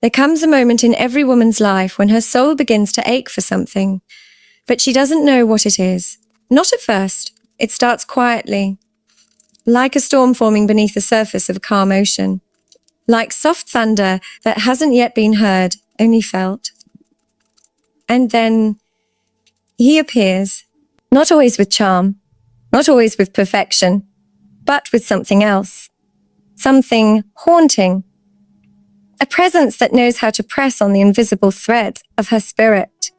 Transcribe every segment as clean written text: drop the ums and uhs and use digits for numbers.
There comes a moment in every woman's life when her soul begins to ache for something, but she doesn't know what it is. Not at first. It starts quietly, like a storm forming beneath the surface of a calm ocean, like soft thunder that hasn't yet been heard, only felt. And then he appears, not always with charm, not always with perfection, but with something else, something haunting, a presence that knows how to press on the invisible threads of her spirit.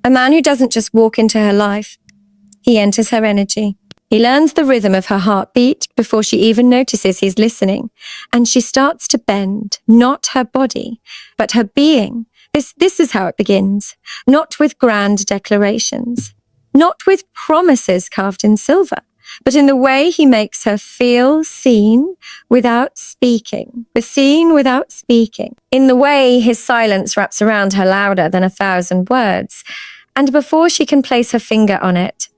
A man who doesn't just walk into her life, he enters her energy. He learns the rhythm of her heartbeat before she even notices he's listening, and she starts to bend, not her body, but her being. This is how it begins, not with grand declarations, not with promises carved in silver, but in the way he makes her feel seen without speaking, in the way his silence wraps around her louder than 1,000 words. And before she can place her finger on it,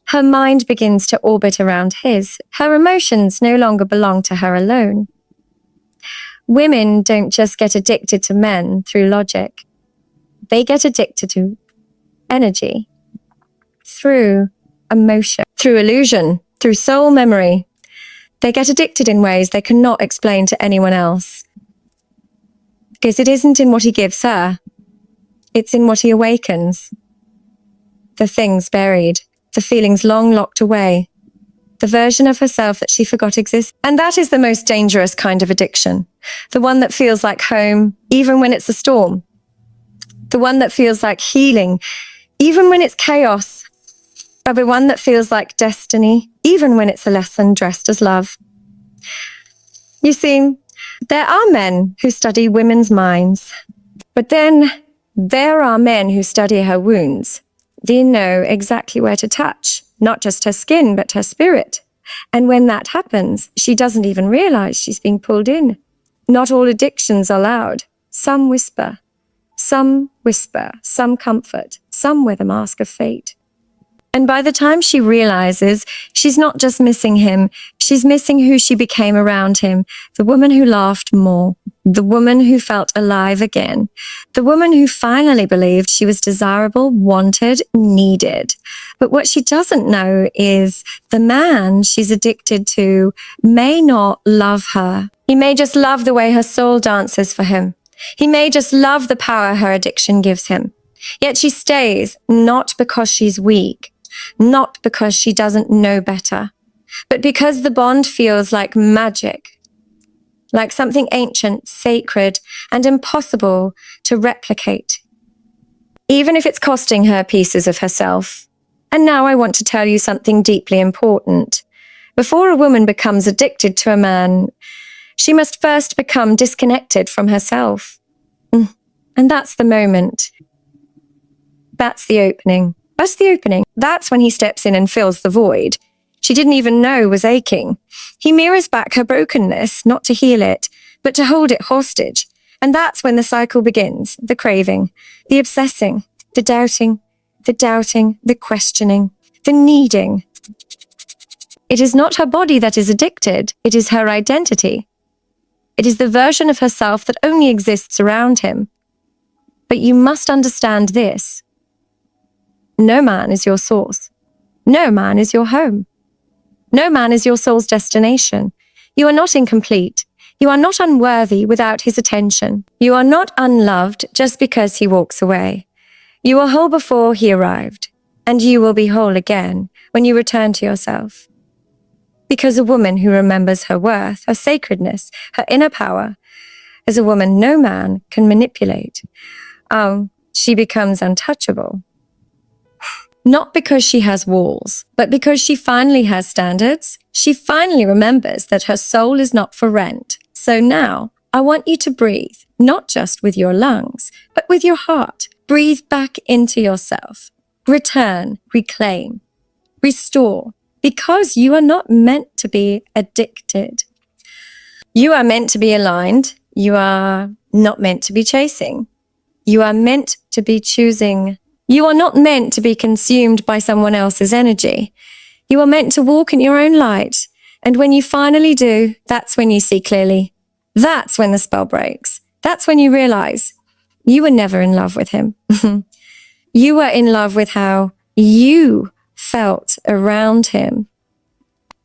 her mind begins to orbit around his. Her emotions no longer belong to her alone. Women don't just get addicted to men through logic. They get addicted to energy through emotion, through illusion, through soul memory. They get addicted in ways they cannot explain to anyone else. Because it isn't in what he gives her. It's in what he awakens. The things buried, the feelings long locked away, the version of herself that she forgot exists. And that is the most dangerous kind of addiction. The one that feels like home, even when it's a storm. The one that feels like healing, even when it's chaos. Or the one that feels like destiny, even when it's a lesson dressed as love. You see, there are men who study women's minds, but then there are men who study her wounds. They know exactly where to touch, not just her skin, but her spirit. And when that happens, she doesn't even realize she's being pulled in. Not all addictions are loud. Some whisper, some comfort, some wear the mask of fate. And by the time she realizes, she's not just missing him, she's missing who she became around him. The woman who laughed more, the woman who felt alive again, the woman who finally believed she was desirable, wanted, needed. But what she doesn't know is the man she's addicted to may not love her. He may just love the way her soul dances for him. He may just love the power her addiction gives him. Yet she stays, not because she's weak, not because she doesn't know better, but because the bond feels like magic, like something ancient, sacred, and impossible to replicate, even if it's costing her pieces of herself. And now I want to tell you something deeply important. Before a woman becomes addicted to a man, she must first become disconnected from herself. And that's the moment. That's the opening. That's when he steps in and fills the void she didn't even know was aching. He mirrors back her brokenness, not to heal it, but to hold it hostage. And that's when the cycle begins, the craving, the obsessing, the doubting, the questioning, the needing. It is not her body that is addicted, it is her identity. It is the version of herself that only exists around him. But you must understand this. No man is your source. No man is your home. No man is your soul's destination. You are not incomplete. You are not unworthy without his attention. You are not unloved just because he walks away. You were whole before he arrived, and you will be whole again when you return to yourself. Because a woman who remembers her worth, her sacredness, her inner power, is a woman no man can manipulate. She becomes untouchable. Not because she has walls, but because she finally has standards. She finally remembers that her soul is not for rent. So now, I want you to breathe, not just with your lungs, but with your heart. Breathe back into yourself. Return, reclaim, restore, because you are not meant to be addicted. You are meant to be aligned. You are not meant to be chasing. You are meant to be choosing. You are not meant to be consumed by someone else's energy. You are meant to walk in your own light. And when you finally do, that's when you see clearly. That's when the spell breaks. That's when you realize you were never in love with him. You were in love with how you felt around him.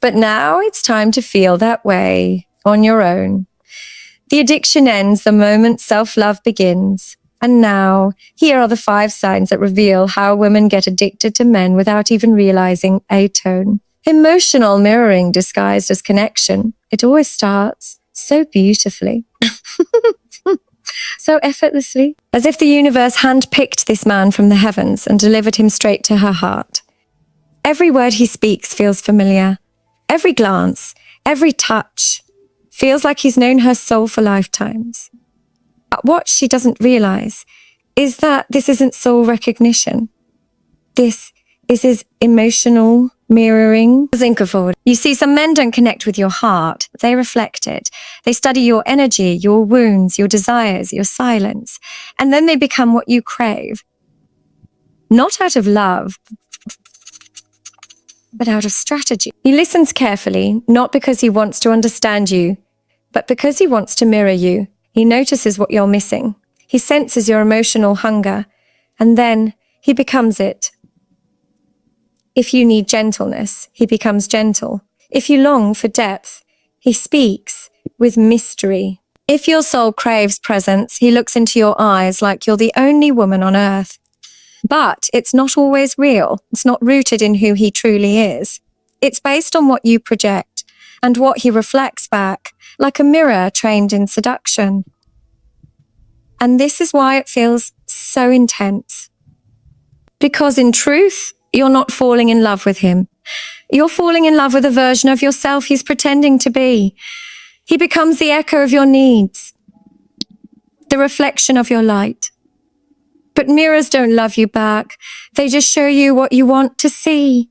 But now it's time to feel that way on your own. The addiction ends the moment self-love begins. And now, here are the 5 signs that reveal how women get addicted to men without even realizing a tone. Emotional mirroring disguised as connection. It always starts so beautifully. So effortlessly. As if the universe handpicked this man from the heavens and delivered him straight to her heart. Every word he speaks feels familiar. Every glance, every touch feels like he's known her soul for lifetimes. But what she doesn't realize is that this isn't soul recognition. This is his emotional mirroring. Zinkerford. You see, some men don't connect with your heart. They reflect it. They study your energy, your wounds, your desires, your silence. And then they become what you crave. Not out of love, but out of strategy. He listens carefully, not because he wants to understand you, but because he wants to mirror you. He notices what you're missing. He senses your emotional hunger, and then he becomes it. If you need gentleness, he becomes gentle. If you long for depth, he speaks with mystery. If your soul craves presence, he looks into your eyes like you're the only woman on earth. But it's not always real. It's not rooted in who he truly is. It's based on what you project and what he reflects back, like a mirror trained in seduction. And this is why it feels so intense. Because in truth, you're not falling in love with him. You're falling in love with a version of yourself he's pretending to be. He becomes the echo of your needs, the reflection of your light. But mirrors don't love you back. They just show you what you want to see.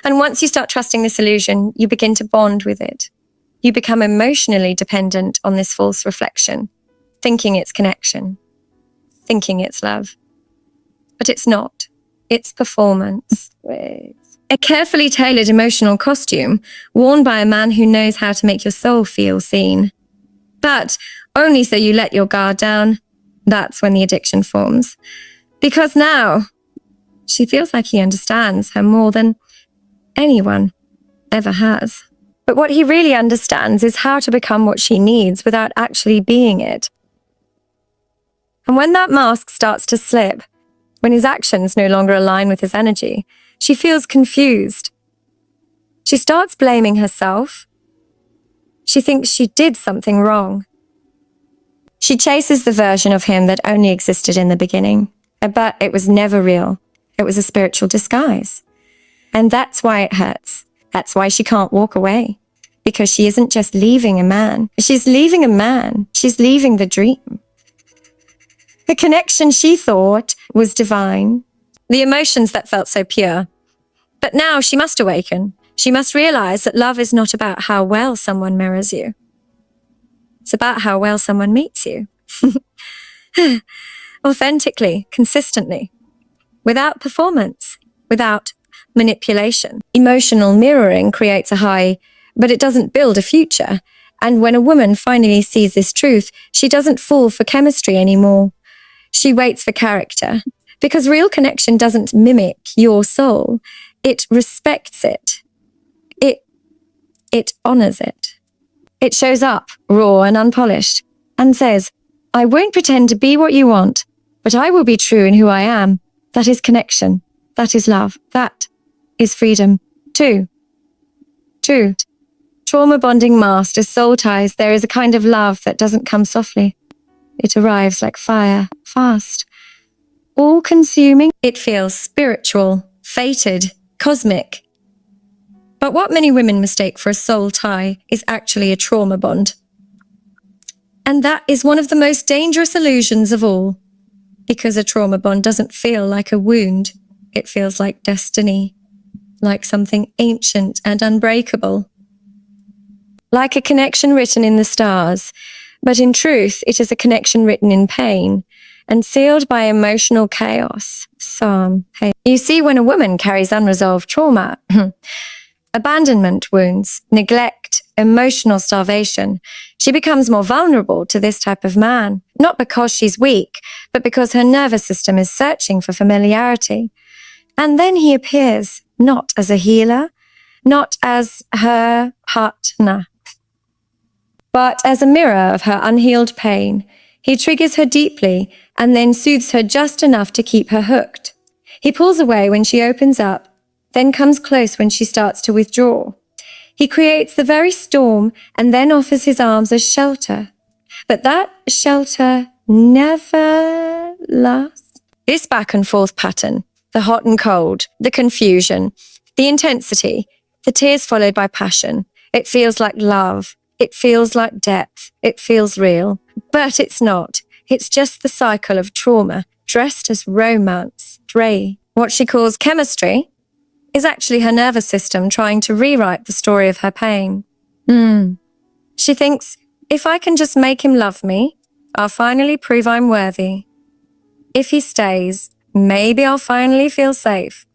And once you start trusting this illusion, you begin to bond with it. You become emotionally dependent on this false reflection, thinking it's connection, thinking it's love. But it's not. It's performance. A carefully tailored emotional costume worn by a man who knows how to make your soul feel seen. But only so you let your guard down. That's when the addiction forms. Because now she feels like he understands her more than anyone ever has. But what he really understands is how to become what she needs without actually being it. And when that mask starts to slip, when his actions no longer align with his energy, she feels confused. She starts blaming herself. She thinks she did something wrong. She chases the version of him that only existed in the beginning, but it was never real. It was a spiritual disguise. And that's why it hurts. That's why she can't walk away. Because she isn't just leaving a man. She's leaving a man. She's leaving the dream. The connection she thought was divine. The emotions that felt so pure. But now she must awaken. She must realize that love is not about how well someone mirrors you. It's about how well someone meets you. Authentically, consistently. Without performance. Without manipulation. Emotional mirroring creates a high, but it doesn't build a future. And when a woman finally sees this truth, she doesn't fall for chemistry anymore. She waits for character. Because real connection doesn't mimic your soul. It respects it. It honors it. It shows up, raw and unpolished, and says, I won't pretend to be what you want, but I will be true in who I am. That is connection. That is love. That is freedom. Two. Trauma bonding masked as soul ties, there is a kind of love that doesn't come softly. It arrives like fire, fast. All-consuming. It feels spiritual, fated, cosmic. But what many women mistake for a soul tie is actually a trauma bond. And that is one of the most dangerous illusions of all. Because a trauma bond doesn't feel like a wound. It feels like destiny. Like something ancient and unbreakable. Like a connection written in the stars. But in truth, it is a connection written in pain and sealed by emotional chaos. You see, when a woman carries unresolved trauma, abandonment wounds, neglect, emotional starvation. She becomes more vulnerable to this type of man, not because she's weak, but because her nervous system is searching for familiarity. And then he appears not as a healer, not as her partner, but as a mirror of her unhealed pain. He triggers her deeply and then soothes her just enough to keep her hooked. He pulls away when she opens up, then comes close when she starts to withdraw. He creates the very storm and then offers his arms as shelter. But that shelter never lasts. This back and forth pattern, the hot and cold, the confusion, the intensity, the tears followed by passion. It feels like love. It feels like depth. It feels real. But it's not. It's just the cycle of trauma dressed as romance. What she calls chemistry is actually her nervous system trying to rewrite the story of her pain. She thinks, if I can just make him love me, I'll finally prove I'm worthy. If he stays, maybe I'll finally feel safe.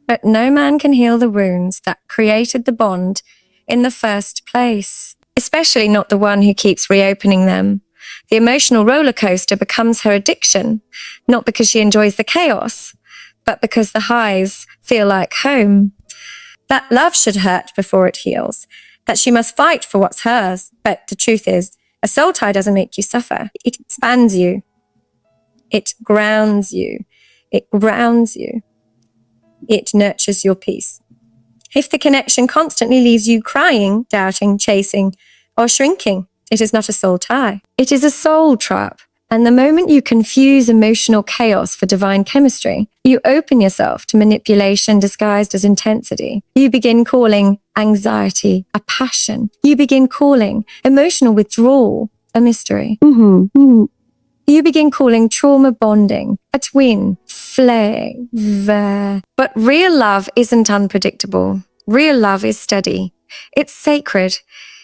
But no man can heal the wounds that created the bond in the first place, especially not the one who keeps reopening them. The emotional roller coaster becomes her addiction, not because she enjoys the chaos, but because the highs feel like home. That love should hurt before it heals, that she must fight for what's hers. But the truth is, a soul tie doesn't make you suffer. It expands you. It grounds you. It grounds you. It nurtures your peace. If the connection constantly leaves you crying, doubting, chasing, or shrinking, it is not a soul tie. It is a soul trap. And the moment you confuse emotional chaos for divine chemistry, you open yourself to manipulation disguised as intensity. You begin calling anxiety a passion. You begin calling emotional withdrawal a mystery. You begin calling trauma bonding a twin flame. But real love isn't unpredictable. Real love is steady. It's sacred.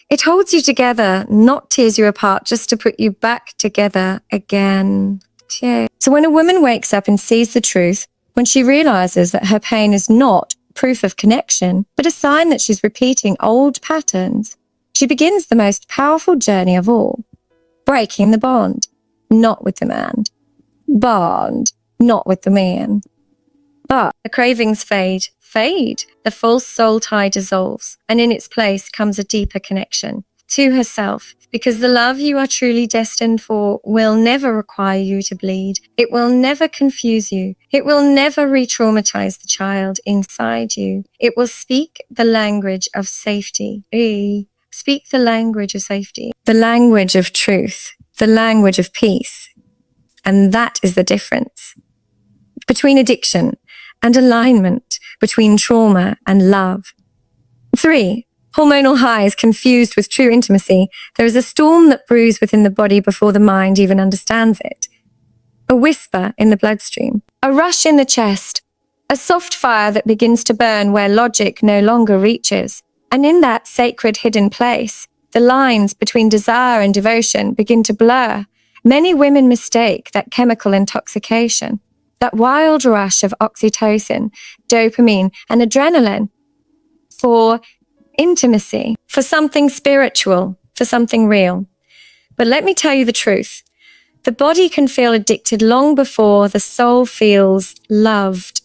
It holds you together, not tears you apart, just to put you back together again. So when a woman wakes up and sees the truth, when she realizes that her pain is not proof of connection, but a sign that she's repeating old patterns, she begins the most powerful journey of all, breaking the bond, not with the man. Bond, not with the man. But the cravings fade. The false soul tie dissolves, and in its place comes a deeper connection to herself, because the love you are truly destined for will never require you to bleed. It will never confuse you. It will never re-traumatize the child inside you. It will speak the language of safety. Speak the language of safety, the language of truth, the language of peace. And that is the difference between addiction and alignment, between trauma and love. 3, hormonal highs confused with true intimacy. There is a storm that brews within the body before the mind even understands it. A whisper in the bloodstream, a rush in the chest, a soft fire that begins to burn where logic no longer reaches. And in that sacred hidden place, the lines between desire and devotion begin to blur. Many women mistake that chemical intoxication, that wild rush of oxytocin, dopamine, and adrenaline for intimacy, for something spiritual, for something real. But let me tell you the truth. The body can feel addicted long before the soul feels loved.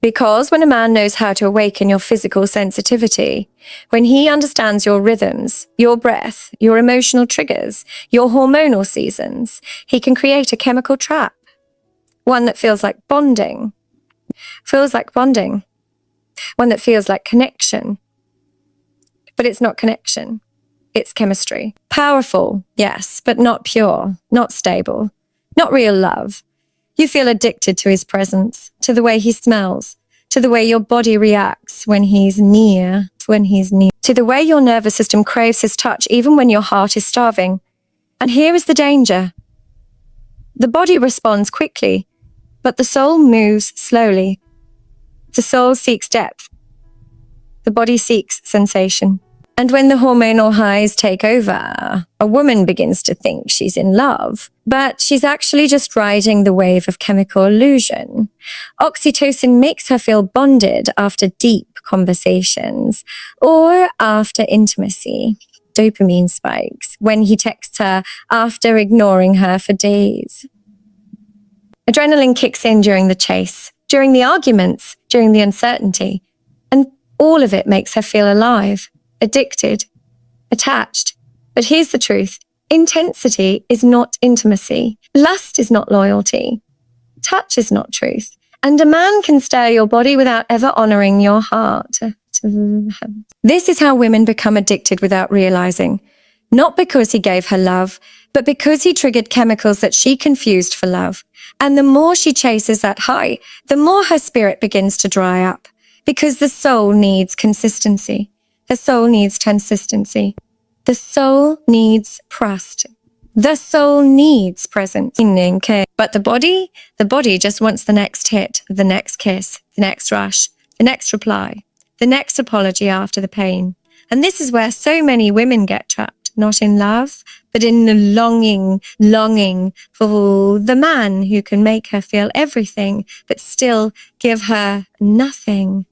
Because when a man knows how to awaken your physical sensitivity, when he understands your rhythms, your breath, your emotional triggers, your hormonal seasons, he can create a chemical trap. One that feels like bonding. One that feels like connection. But it's not connection. It's chemistry. Powerful, yes, but not pure, not stable, not real love. You feel addicted to his presence, to the way he smells, to the way your body reacts when he's near, to the way your nervous system craves his touch even when your heart is starving. And here is the danger. The body responds quickly, but the soul moves slowly. The soul seeks depth. The body seeks sensation. And when the hormonal highs take over, a woman begins to think she's in love, but she's actually just riding the wave of chemical illusion. Oxytocin makes her feel bonded after deep conversations or after intimacy. Dopamine spikes when he texts her after ignoring her for days. Adrenaline kicks in during the chase, during the arguments, during the uncertainty, and all of it makes her feel alive, addicted, attached. But here's the truth. Intensity is not intimacy. Lust is not loyalty. Touch is not truth. And a man can stir your body without ever honoring your heart. This is how women become addicted without realizing. Not because he gave her love, but because he triggered chemicals that she confused for love. And the more she chases that high, the more her spirit begins to dry up. Because the soul needs consistency. The soul needs consistency. The soul needs trust. The soul needs presence. But the body just wants the next hit, the next kiss, the next rush, the next reply, the next apology after the pain. And this is where so many women get trapped, not in love, but in the longing for the man who can make her feel everything, but still give her nothing.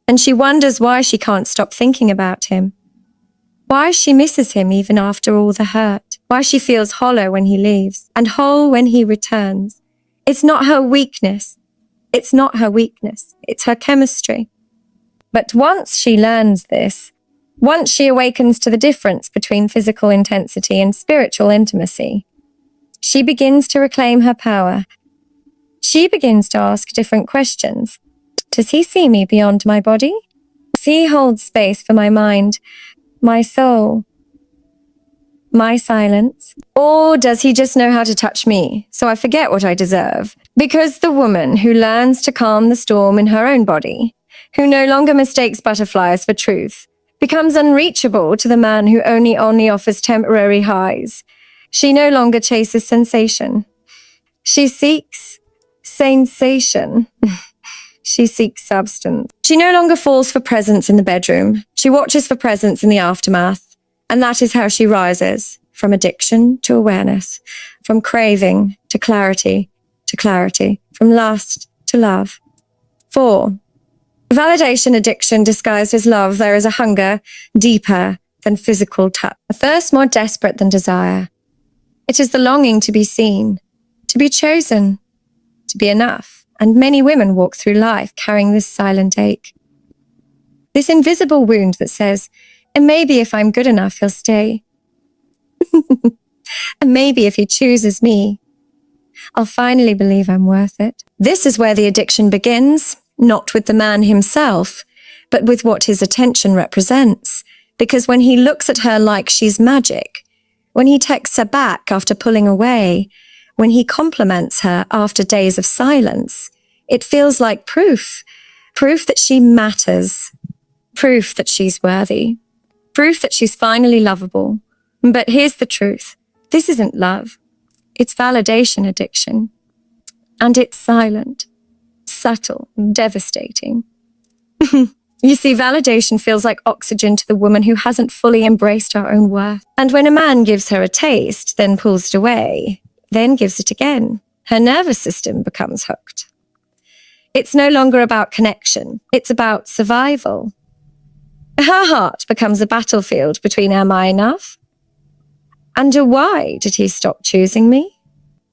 And she wonders why she can't stop thinking about him. Why she misses him even after all the hurt. Why she feels hollow when he leaves and whole when he returns. It's not her weakness. It's not her weakness. It's her chemistry. But once she learns this, once she awakens to the difference between physical intensity and spiritual intimacy, she begins to reclaim her power. She begins to ask different questions. Does he see me beyond my body? Does he hold space for my mind, my soul, my silence? Or does he just know how to touch me so I forget what I deserve? Because the woman who learns to calm the storm in her own body, who no longer mistakes butterflies for truth, becomes unreachable to the man who only offers temporary highs. She no longer chases sensation. She seeks sensation. She seeks substance. She no longer falls for presence in the bedroom. She watches for presence in the aftermath. And that is how she rises from addiction to awareness, from craving to clarity, from lust to love. 4. Validation addiction disguised as love. There is a hunger deeper than physical touch, a thirst more desperate than desire. It is the longing to be seen, to be chosen, to be enough. And many women walk through life carrying this silent ache. This invisible wound that says, and maybe if I'm good enough, he'll stay. And maybe if he chooses me, I'll finally believe I'm worth it. This is where the addiction begins, not with the man himself, but with what his attention represents. Because when he looks at her like she's magic, when he texts her back after pulling away, when he compliments her after days of silence, it feels like proof that she matters, proof that she's worthy, proof that she's finally lovable. But here's the truth. This isn't love. It's validation addiction. And it's silent, subtle, devastating. You see, validation feels like oxygen to the woman who hasn't fully embraced her own worth. And when a man gives her a taste, then pulls it away, then gives it again, her nervous system becomes hooked. It's no longer about connection. It's about survival. Her heart becomes a battlefield between am I enough? And why did he stop choosing me?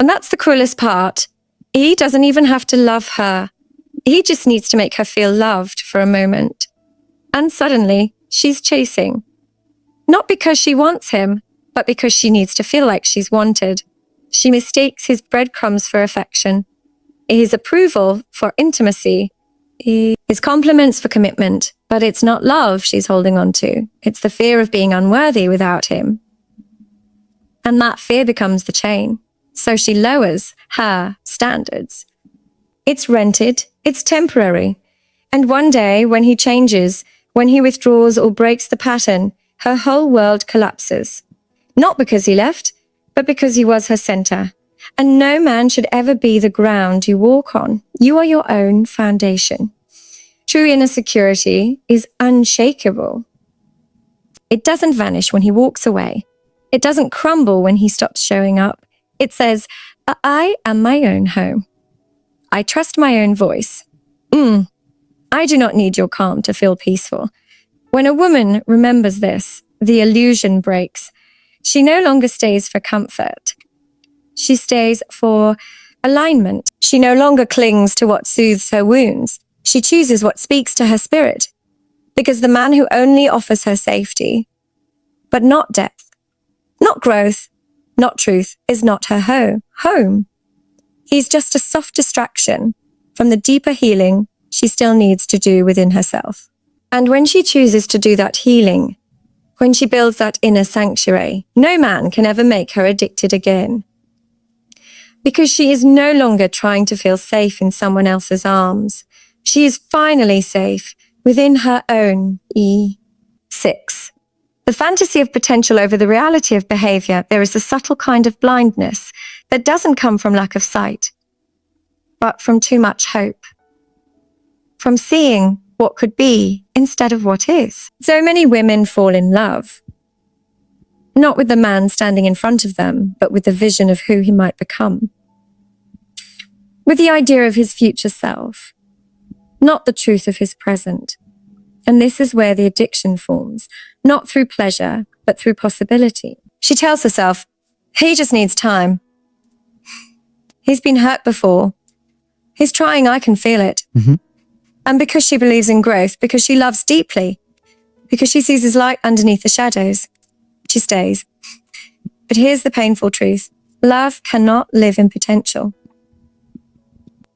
And that's the cruelest part. He doesn't even have to love her. He just needs to make her feel loved for a moment. And suddenly, she's chasing. Not because she wants him, but because she needs to feel like she's wanted. She mistakes his breadcrumbs for affection, his approval for intimacy, his compliments for commitment. But it's not love she's holding on to. It's the fear of being unworthy without him. And that fear becomes the chain. So she lowers her standards. It's rented, it's temporary. And one day, when he changes, when he withdraws or breaks the pattern, her whole world collapses. Not because he left, but because he was her center. And no man should ever be the ground you walk on. You are your own foundation. True inner security is unshakable. It doesn't vanish when he walks away. It doesn't crumble when he stops showing up. It says, I am my own home. I trust my own voice. I do not need your calm to feel peaceful. When a woman remembers this, the illusion breaks. She no longer stays for comfort. She stays for alignment. She no longer clings to what soothes her wounds. She chooses what speaks to her spirit. Because the man who only offers her safety, but not depth, not growth, not truth, is not her home. He's just a soft distraction from the deeper healing she still needs to do within herself. And when she chooses to do that healing, when she builds that inner sanctuary, no man can ever make her addicted again. Because she is no longer trying to feel safe in someone else's arms. She is finally safe within her own. 6. The fantasy of potential over the reality of behavior. There is a subtle kind of blindness that doesn't come from lack of sight, but from too much hope. From seeing what could be instead of what is. So many women fall in love, not with the man standing in front of them, but with the vision of who he might become. With the idea of his future self, not the truth of his present. And this is where the addiction forms, not through pleasure, but through possibility. She tells herself, he just needs time. He's been hurt before. He's trying, I can feel it. And because she believes in growth, because she loves deeply, because she sees his light underneath the shadows, she stays. But here's the painful truth. Love cannot live in potential.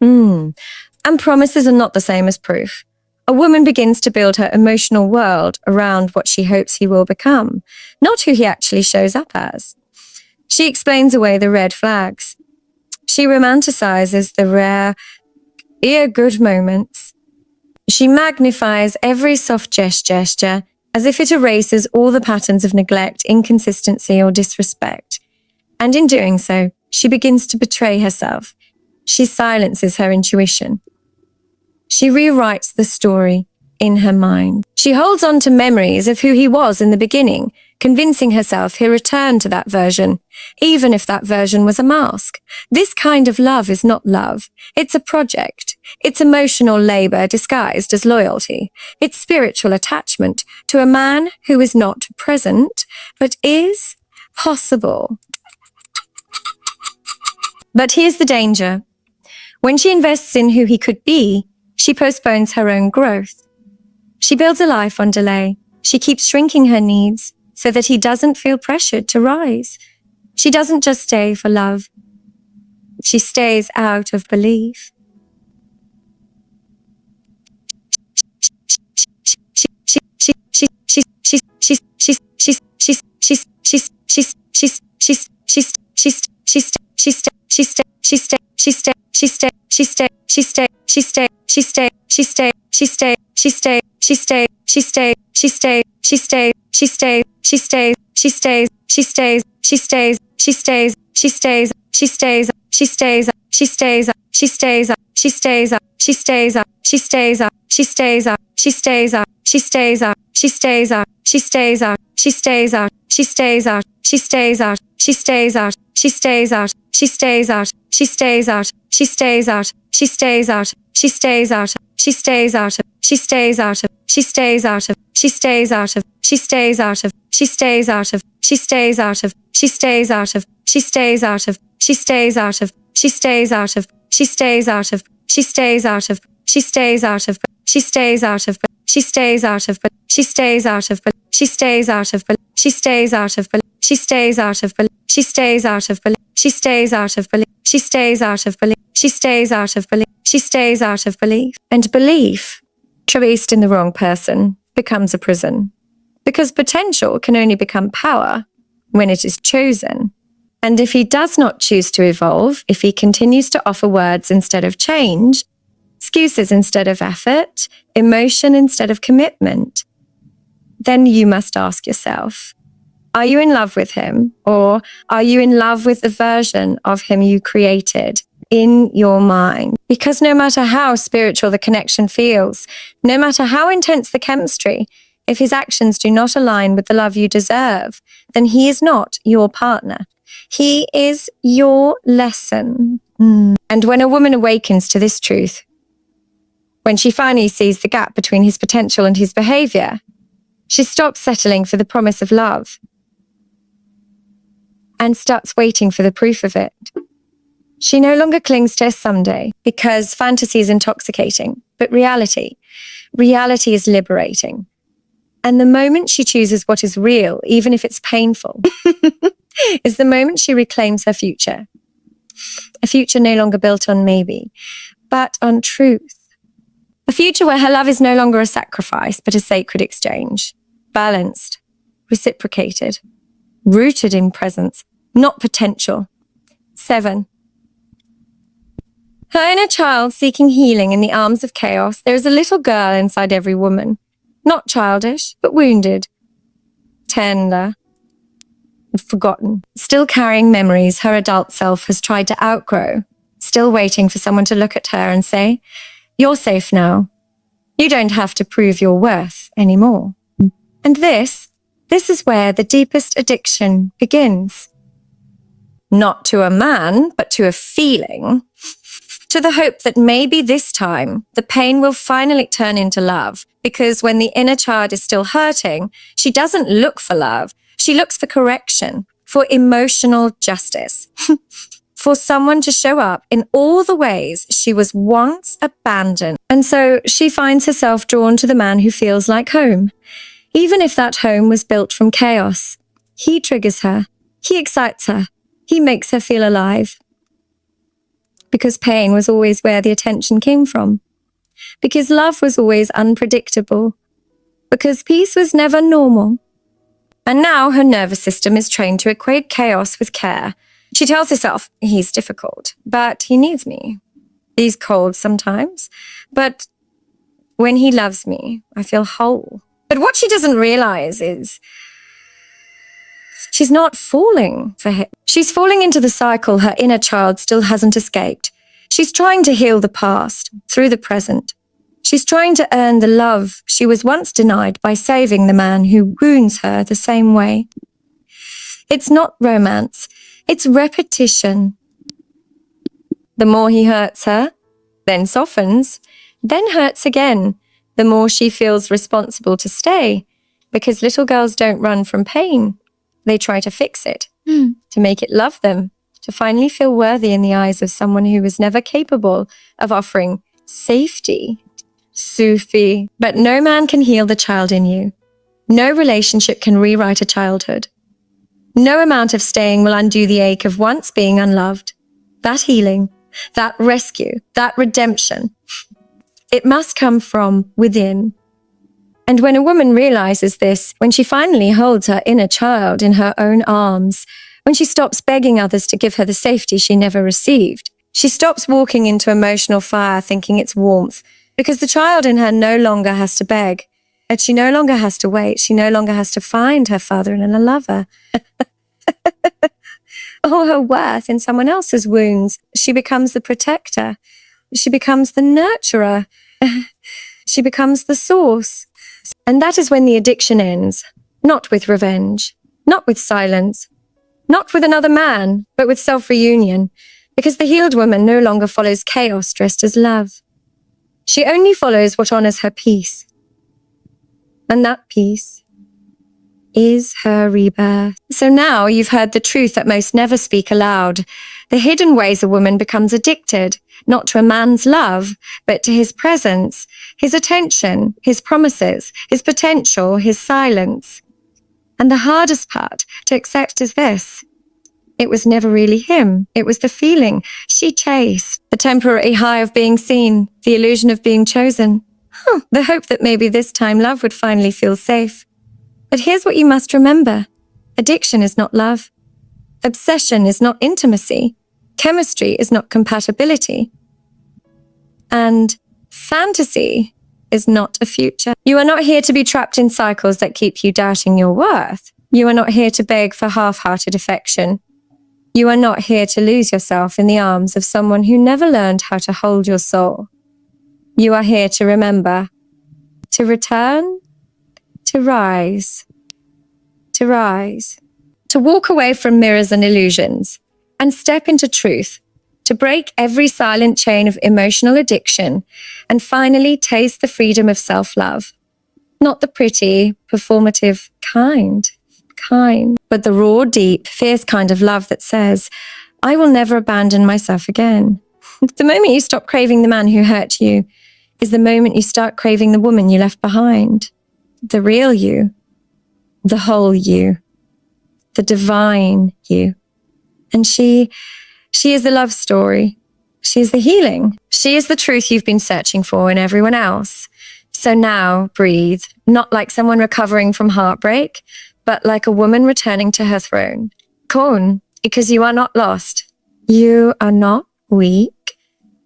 And promises are not the same as proof. A woman begins to build her emotional world around what she hopes he will become, not who he actually shows up as. She explains away the red flags. She romanticizes the rare, good moments. She magnifies every soft gesture as if it erases all the patterns of neglect, inconsistency, or disrespect. And in doing so, she begins to betray herself. She silences her intuition. She rewrites the story in her mind. She holds on to memories of who he was in the beginning, convincing herself he'll return to that version, even if that version was a mask. This kind of love is not love. It's a project. It's emotional labor disguised as loyalty. It's spiritual attachment to a man who is not present, but is possible. But here's the danger. When she invests in who he could be, she postpones her own growth. She builds a life on delay. She keeps shrinking her needs so that he doesn't feel pressured to rise. She doesn't just stay for love. She stays out of belief. And belief, traced in the wrong person, becomes a prison. Because potential can only become power when it is chosen. And if he does not choose to evolve, if he continues to offer words instead of change, excuses instead of effort, emotion instead of commitment, then you must ask yourself, are you in love with him, or are you in love with the version of him you created in your mind? Because no matter how spiritual the connection feels, no matter how intense the chemistry, If his actions do not align with the love you deserve, then he is not your partner. He is your lesson. And when a woman awakens to this truth, when she finally sees the gap between his potential and his behavior, she stops settling for the promise of love and starts waiting for the proof of it. She no longer clings to a someday because fantasy is intoxicating, but reality is liberating. And the moment she chooses what is real, even if it's painful, is the moment she reclaims her future. A future no longer built on maybe, but on truth. A future where her love is no longer a sacrifice, but a sacred exchange. Balanced, reciprocated, rooted in presence, not potential. 7. Her inner child seeking healing in the arms of chaos, there is a little girl inside every woman. Not childish, but wounded. Tender. Forgotten. Still carrying memories her adult self has tried to outgrow. Still waiting for someone to look at her and say, "You're safe now. You don't have to prove your worth anymore." And this is where the deepest addiction begins. Not to a man, but to a feeling. To the hope that maybe this time the pain will finally turn into love. Because when the inner child is still hurting, she doesn't look for love. She looks for correction, for emotional justice. For someone to show up in all the ways she was once abandoned. And so she finds herself drawn to the man who feels like home. Even if that home was built from chaos, he triggers her. He excites her. He makes her feel alive. Because pain was always where the attention came from. Because love was always unpredictable. Because peace was never normal. And now her nervous system is trained to equate chaos with care. She tells herself, he's difficult, but he needs me. He's cold sometimes, but when he loves me, I feel whole. But what she doesn't realize is she's not falling for him. She's falling into the cycle her inner child still hasn't escaped. She's trying to heal the past through the present. She's trying to earn the love she was once denied by saving the man who wounds her the same way. It's not romance. It's repetition. The more he hurts her, then softens, then hurts again, the more she feels responsible to stay. Because little girls don't run from pain. They try to fix it, to make it love them, to finally feel worthy in the eyes of someone who was never capable of offering safety. Sufi. But no man can heal the child in you. No relationship can rewrite a childhood. No amount of staying will undo the ache of once being unloved. That healing, that rescue, that redemption, it must come from within. And when a woman realizes this, when she finally holds her inner child in her own arms, when she stops begging others to give her the safety she never received, she stops walking into emotional fire thinking it's warmth, because the child in her no longer has to beg, and she no longer has to wait, she no longer has to find her father and a lover. Or her worth in someone else's wounds. She becomes the protector. She becomes the nurturer. She becomes the source. And that is when the addiction ends, not with revenge, not with silence, not with another man, but with self-reunion, because the healed woman no longer follows chaos dressed as love. She only follows what honors her peace. And that peace is her rebirth. So now you've heard the truth that most never speak aloud. The hidden ways a woman becomes addicted, not to a man's love, but to his presence, his attention, his promises, his potential, his silence. And the hardest part to accept is this. It was never really him. It was the feeling she chased, the temporary high of being seen, the illusion of being chosen. The hope that maybe this time love would finally feel safe. But here's what you must remember. Addiction is not love. Obsession is not intimacy. Chemistry is not compatibility. And fantasy is not a future. You are not here to be trapped in cycles that keep you doubting your worth. You are not here to beg for half-hearted affection. You are not here to lose yourself in the arms of someone who never learned how to hold your soul. You are here to remember, to return, to rise, to rise, to walk away from mirrors and illusions and step into truth, to break every silent chain of emotional addiction and finally taste the freedom of self-love. Not the pretty, performative kind, but the raw, deep, fierce kind of love that says, I will never abandon myself again. The moment you stop craving the man who hurt you is the moment you start craving the woman you left behind. The real you, the whole you, the divine you. And she is the love story. She is the healing. She is the truth you've been searching for in everyone else. So now breathe, not like someone recovering from heartbreak, but like a woman returning to her throne. Corn, because you are not lost. You are not weak.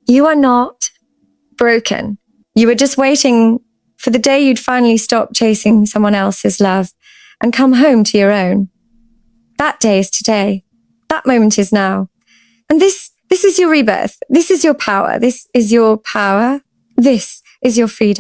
You are not broken. You were just waiting for the day you'd finally stop chasing someone else's love and come home to your own. That day is today. That moment is now. And this is your rebirth. This is your power. This is your power. This is your freedom.